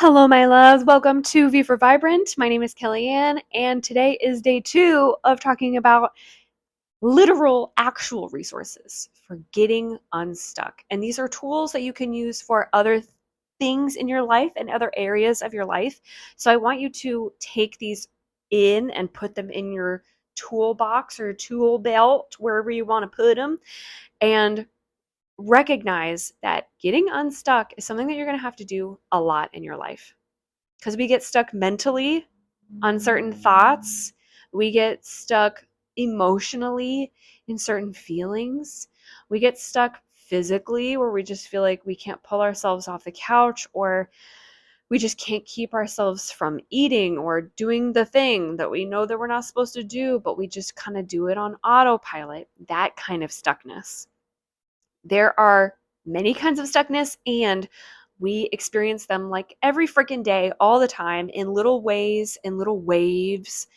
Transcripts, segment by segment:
Hello, my loves. Welcome to V for Vibrant. My name is Kellyanne, and today is day 2 of talking about literal, actual resources for getting unstuck. And these are tools that you can use for other things in your life and other areas of your life. So I want you to take these in and put them in your toolbox or tool belt, wherever you want to put them, and recognize that getting unstuck is something that you're going to have to do a lot in your life because we get stuck mentally on certain thoughts. We get stuck emotionally in certain feelings. We get stuck physically where we just feel like we can't pull ourselves off the couch, or we just can't keep ourselves from eating or doing the thing that we know that we're not supposed to do, but we just kind of do it on autopilot. That kind of stuckness. There are many kinds of stuckness, and we experience them like every freaking day, all the time, in little ways, in little waves.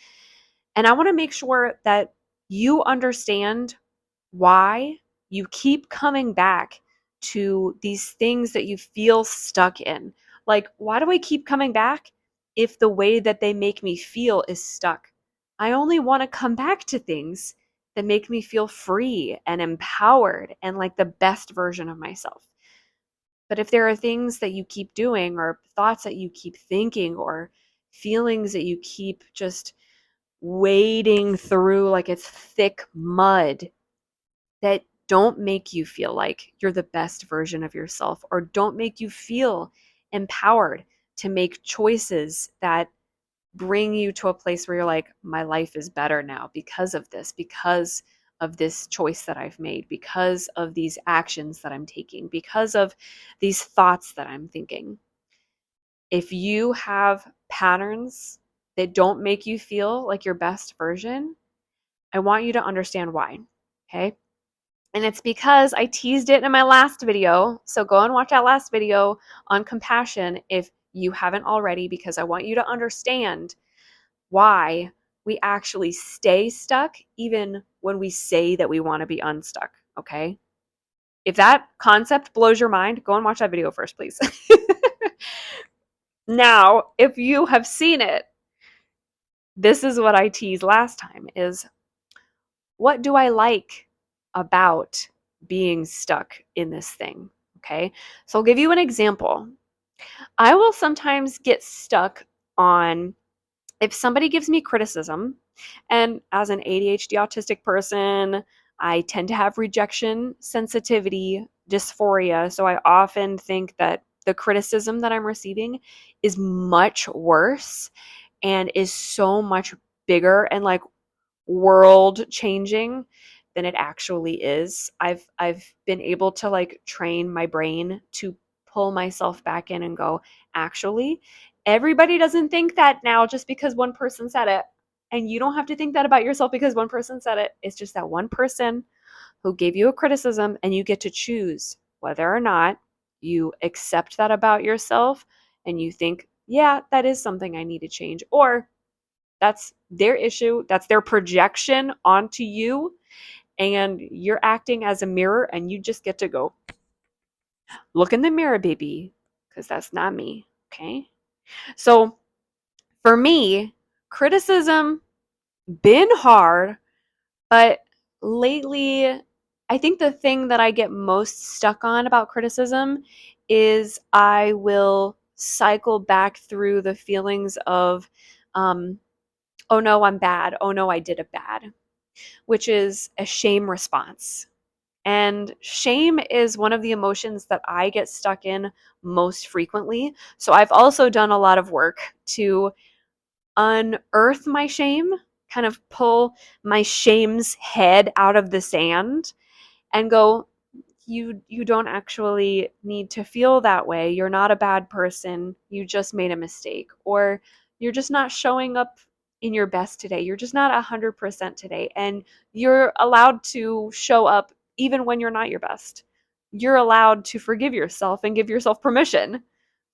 And I want to make sure that you understand why you keep coming back to these things that you feel stuck in. Like, why do I keep coming back if the way that they make me feel is stuck? I only want to come back to things that make me feel free and empowered and like the best version of myself. But if there are things that you keep doing, or thoughts that you keep thinking, or feelings that you keep just wading through like it's thick mud, that don't make you feel like you're the best version of yourself, or don't make you feel empowered to make choices that bring you to a place where you're like, my life is better now because of this choice that I've made, because of these actions that I'm taking, because of these thoughts that I'm thinking. If you have patterns that don't make you feel like your best version, I want you to understand why. Okay. And it's because I teased it in my last video. So go and watch that last video on compassion if you haven't already, because I want you to understand why we actually stay stuck even when we say that we want to be unstuck. Okay. If that concept blows your mind, go and watch that video first, please. Now, if you have seen it, this is what I teased last time: is what do I like about being stuck in this thing? Okay. So I'll give you an example. I will sometimes get stuck on, if somebody gives me criticism, and as an ADHD autistic person, I tend to have rejection sensitivity dysphoria. So I often think that the criticism that I'm receiving is much worse and is so much bigger and like world changing than it actually is. I've been able to like train my brain to pull myself back in and go, actually, everybody doesn't think that now just because one person said it. And you don't have to think that about yourself because one person said it. It's just that one person who gave you a criticism, and you get to choose whether or not you accept that about yourself and you think, yeah, that is something I need to change, or that's their issue. That's their projection onto you. And you're acting as a mirror, and you just get to go, look in the mirror, baby, because that's not me. Okay. So for me, criticism been hard, but lately, I think the thing that I get most stuck on about criticism is I will cycle back through the feelings of, oh no, I'm bad. Oh no, I did it bad, which is a shame response. And shame is one of the emotions that I get stuck in most frequently. So I've also done a lot of work to unearth my shame, kind of pull my shame's head out of the sand and go, you don't actually need to feel that way. You're not a bad person. You just made a mistake, or you're just not showing up in your best today. You're just not 100% today, and you're allowed to show up even when you're not your best. You're allowed to forgive yourself and give yourself permission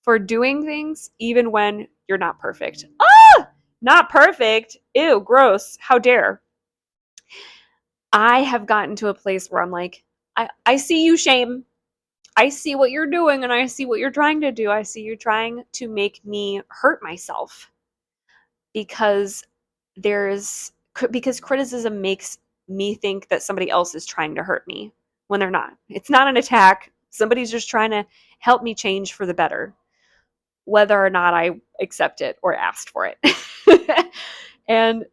for doing things even when you're not perfect. Ah, not perfect. Ew, gross. How dare. I have gotten to a place where I'm like, I see you, shame. I see what you're doing and I see what you're trying to do. I see you trying to make me hurt myself because because criticism makes me think that somebody else is trying to hurt me when they're not. It's not an attack. Somebody's just trying to help me change for the better, whether or not I accept it or asked for it. And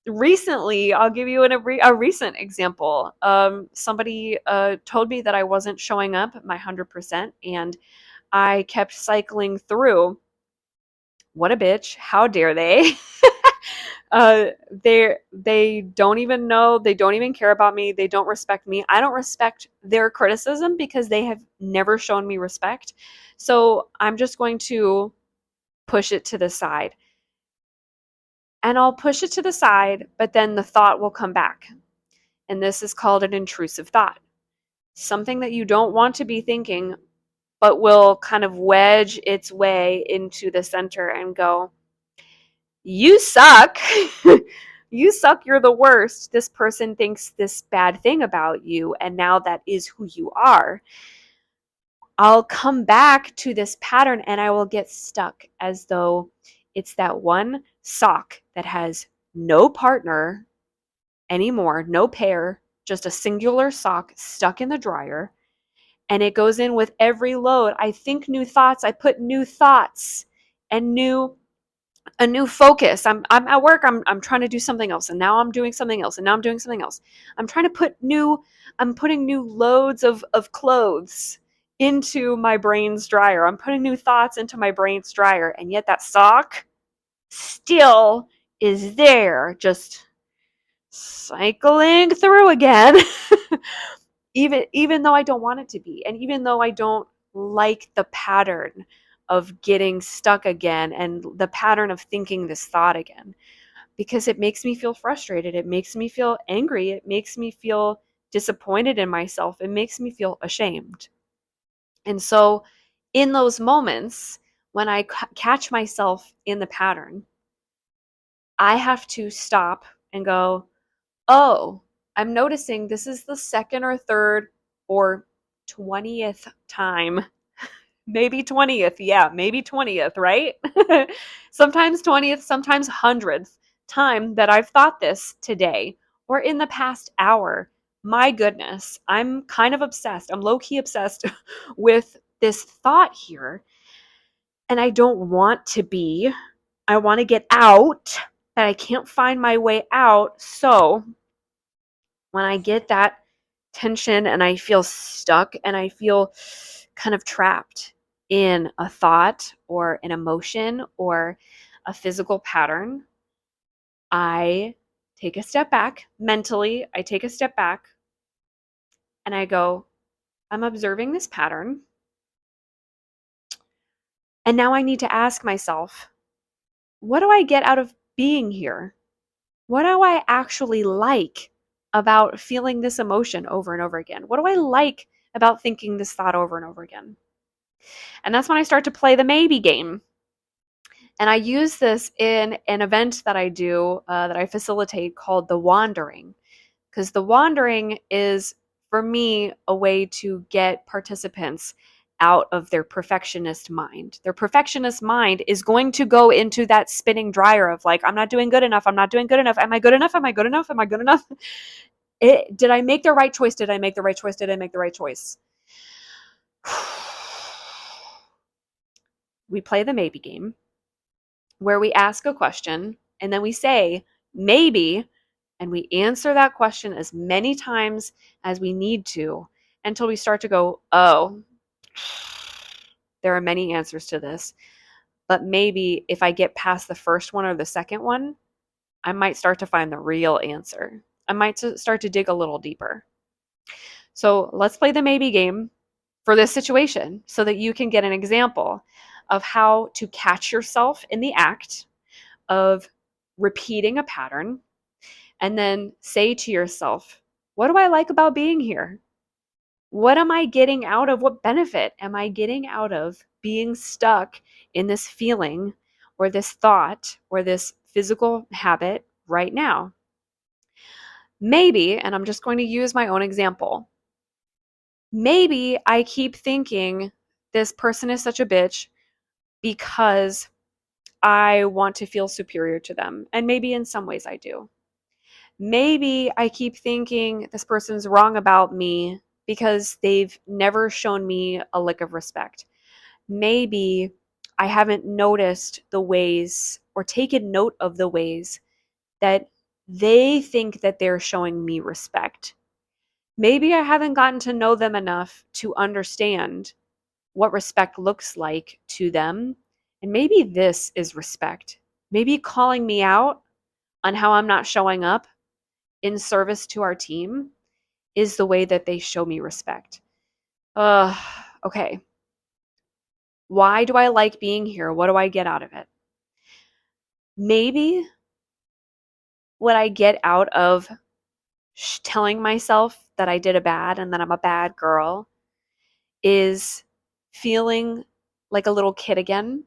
recently, I'll give you a recent example. Somebody told me that I wasn't showing up at my 100%, and I kept cycling through. What a bitch! How dare they? They don't even know. They don't even care about me. They don't respect me. I don't respect their criticism because they have never shown me respect. So I'm just going to push it to the side. And I'll push it to the side, but then the thought will come back. And this is called an intrusive thought. Something that you don't want to be thinking, but will kind of wedge its way into the center and go, you suck. You suck. You're the worst. This person thinks this bad thing about you, and now that is who you are. I'll come back to this pattern and I will get stuck as though it's that one sock that has no partner anymore, no pair, just a singular sock stuck in the dryer. And it goes in with every load. I think new thoughts. I put new thoughts and a new focus. I'm at work. I'm trying to do something else, and now I'm doing something else, and now I'm doing something else. I'm putting new loads of clothes into my brain's dryer. I'm putting new thoughts into my brain's dryer, and yet that sock still is there, just cycling through again. even though I don't want it to be, and even though I don't like the pattern of getting stuck again and the pattern of thinking this thought again, because it makes me feel frustrated, it makes me feel angry, it makes me feel disappointed in myself, it makes me feel ashamed. And so in those moments when I catch myself in the pattern, I have to stop and go, oh, I'm noticing this is the second or third or 20th time. Maybe 20th. Yeah, maybe 20th, right? Sometimes 20th, sometimes 100th time that I've thought this today or in the past hour. My goodness, I'm kind of obsessed. I'm low key obsessed with this thought here. And I don't want to be. I want to get out, but I can't find my way out. So when I get that tension and I feel stuck and I feel kind of trapped in a thought or an emotion or a physical pattern, I take a step back mentally. I take a step back and I go, I'm observing this pattern. And now I need to ask myself, what do I get out of being here? What do I actually like about feeling this emotion over and over again? What do I like about thinking this thought over and over again? And that's when I start to play the maybe game. And I use this in an event that I do, that I facilitate called the wandering. Because the wandering is, for me, a way to get participants out of their perfectionist mind. Their perfectionist mind is going to go into that spinning dryer of like, I'm not doing good enough. I'm not doing good enough. Am I good enough? Am I good enough? Am I good enough? Did I make the right choice? Did I make the right choice? Did I make the right choice? We play the maybe game where we ask a question and then we say maybe, and we answer that question as many times as we need to until we start to go, oh, there are many answers to this. But maybe if I get past the first one or the second one, I might start to find the real answer. I might start to dig a little deeper. So let's play the maybe game for this situation so that you can get an example of how to catch yourself in the act of repeating a pattern and then say to yourself, what do I like about being here? What am I getting out of? What benefit am I getting out of being stuck in this feeling or this thought or this physical habit right now? Maybe, and I'm just going to use my own example, Maybe I keep thinking this person is such a bitch because I want to feel superior to them. And maybe in some ways I do. Maybe I keep thinking this person's wrong about me because they've never shown me a lick of respect. Maybe I haven't noticed the ways or taken note of the ways that they think that they're showing me respect. Maybe I haven't gotten to know them enough to understand what respect looks like to them. And maybe this is respect. Maybe calling me out on how I'm not showing up in service to our team is the way that they show me respect. Okay. Why do I like being here? What do I get out of it? Maybe what I get out of telling myself that I did a bad and that I'm a bad girl is feeling like a little kid again.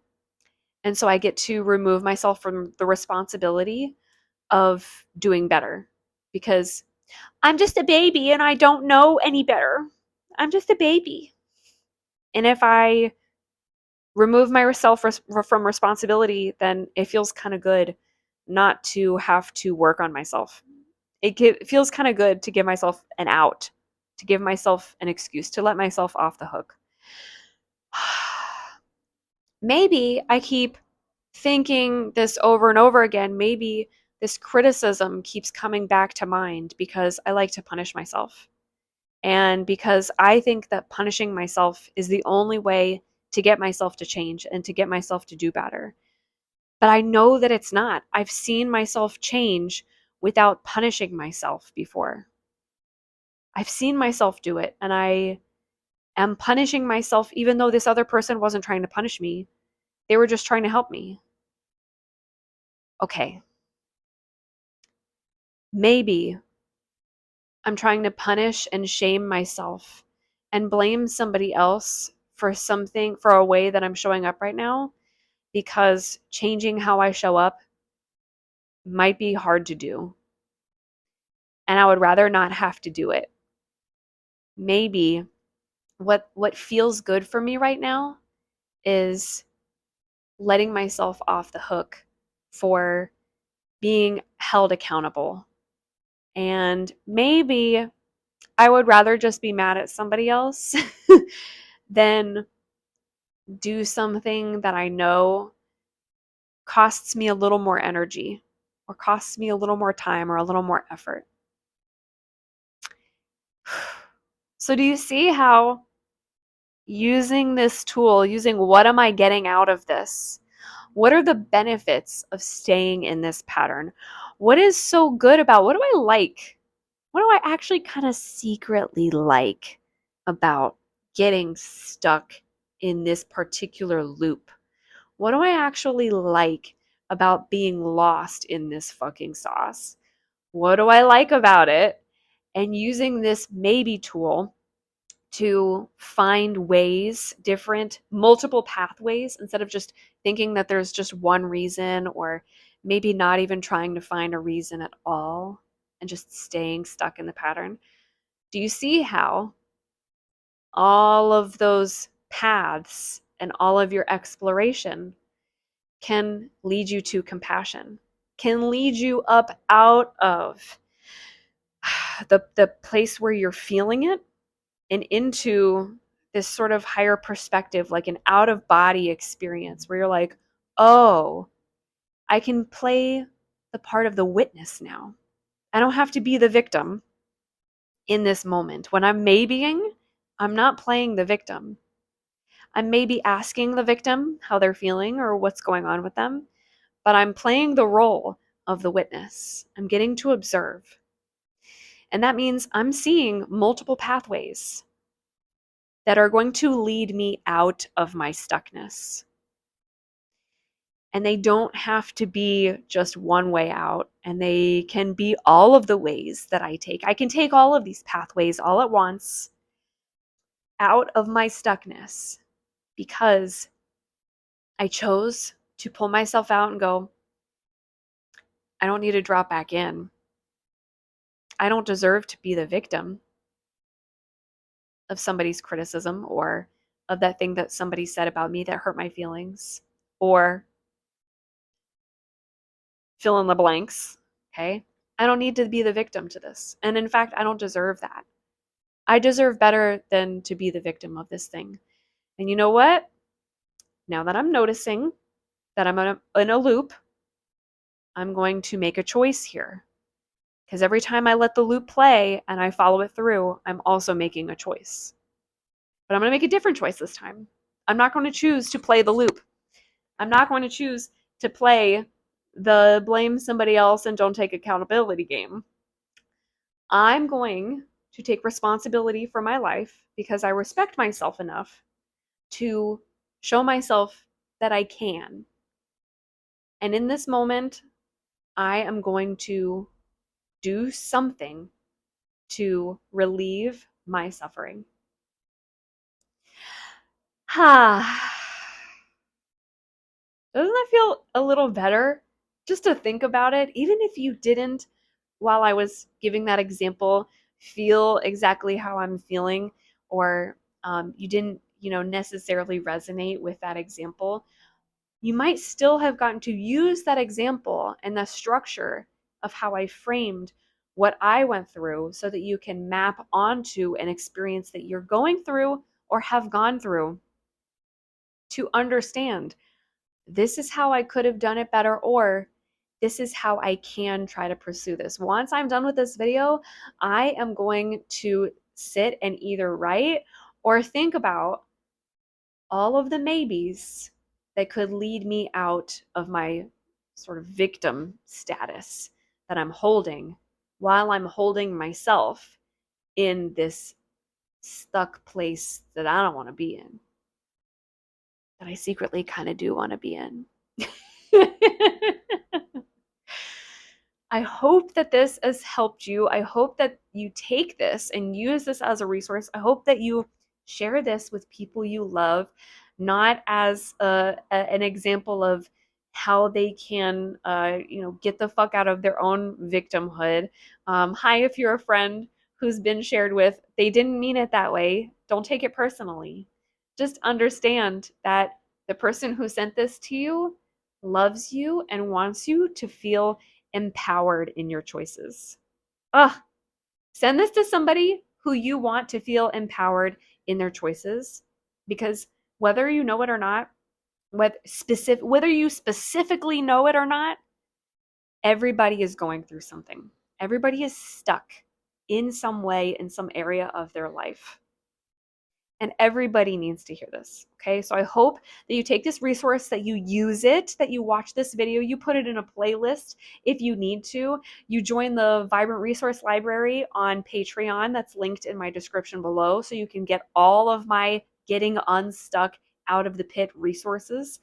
And so I get to remove myself from the responsibility of doing better because I'm just a baby and I don't know any better. I'm just a baby. And if I remove myself from responsibility, then it feels kind of good not to have to work on myself. It feels kind of good to give myself an out, to give myself an excuse, to let myself off the hook. Maybe I keep thinking this over and over again. Maybe this criticism keeps coming back to mind because I like to punish myself. And because I think that punishing myself is the only way to get myself to change and to get myself to do better. But I know that it's not. I've seen myself change without punishing myself before. I've seen myself do it, and I am punishing myself even though this other person wasn't trying to punish me. They were just trying to help me. Okay, maybe I'm trying to punish and shame myself and blame somebody else for something, for a way that I'm showing up right now, because changing how I show up might be hard to do. And I would rather not have to do it. Maybe what feels good for me right now is letting myself off the hook for being held accountable. And maybe I would rather just be mad at somebody else than do something that I know costs me a little more energy or costs me a little more time or a little more effort. So, do you see how using this tool, using what am I getting out of this? What are the benefits of staying in this pattern? What is so good about what do I like? What do I actually kind of secretly like about getting stuck in this particular loop? What do I actually like about being lost in this fucking sauce? What do I like about it? And using this maybe tool to find ways, different, multiple pathways, instead of just thinking that there's just one reason, or maybe not even trying to find a reason at all and just staying stuck in the pattern. Do you see how all of those paths and all of your exploration can lead you to compassion, can lead you up out of the place where you're feeling it and into this sort of higher perspective, like an out of body experience where you're like, oh, I can play the part of the witness now. I don't have to be the victim in this moment. When I'm maybeing, I'm not playing the victim. I'm maybe asking the victim how they're feeling or what's going on with them, but I'm playing the role of the witness. I'm getting to observe. And that means I'm seeing multiple pathways that are going to lead me out of my stuckness. And they don't have to be just one way out, and they can be all of the ways that I take. I can take all of these pathways all at once out of my stuckness because I chose to pull myself out and go, I don't need to drop back in. I don't deserve to be the victim. of somebody's criticism or of that thing that somebody said about me that hurt my feelings, or fill in the blanks. Okay. I don't need to be the victim to this. And in fact, I don't deserve that. I deserve better than to be the victim of this thing. And you know what? Now that I'm noticing that I'm in a loop, I'm going to make a choice here. Because every time I let the loop play and I follow it through, I'm also making a choice. But I'm going to make a different choice this time. I'm not going to choose to play the loop. I'm not going to choose to play the blame somebody else and don't take accountability game. I'm going to take responsibility for my life because I respect myself enough to show myself that I can. And in this moment, I am going to do something to relieve my suffering. Ha. Doesn't that feel a little better just to think about it? Even if you didn't, while I was giving that example, feel exactly how I'm feeling, or you didn't, necessarily resonate with that example, you might still have gotten to use that example and the structure of how I framed what I went through so that you can map onto an experience that you're going through or have gone through to understand this is how I could have done it better, or this is how I can try to pursue this. Once I'm done with this video, I am going to sit and either write or think about all of the maybes that could lead me out of my sort of victim status that I'm holding while I'm holding myself in this stuck place that I don't want to be in, that I secretly kind of do want to be in. I hope that this has helped you. I hope that you take this and use this as a resource. I hope that you share this with people you love, not as an example of how they can, get the fuck out of their own victimhood. Hi, if you're a friend who's been shared with, they didn't mean it that way. Don't take it personally. Just understand that the person who sent this to you loves you and wants you to feel empowered in your choices. Ugh. Send this to somebody who you want to feel empowered in their choices, because whether you know it or not, whether you specifically know it or not, everybody is going through something. Everybody is stuck in some way in some area of their life. And everybody needs to hear this. Okay. So I hope that you take this resource, that you use it, that you watch this video, you put it in a playlist if you need to. You join the Vibrant Resource Library on Patreon. That's linked in my description below. So you can get all of my Getting Unstuck Out of the Pit resources.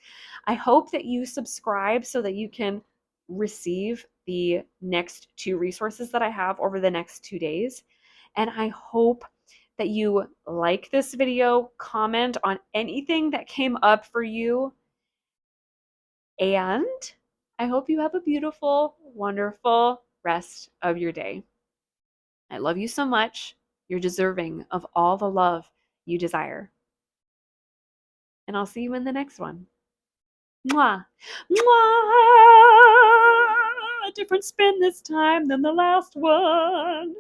I hope that you subscribe so that you can receive the next 2 resources that I have over the next 2 days. And I hope that you like this video, comment on anything that came up for you, and I hope you have a beautiful, wonderful rest of your day. I love you so much. You're deserving of all the love you desire. And I'll see you in the next one. Mwah! Mwah! A different spin this time than the last one.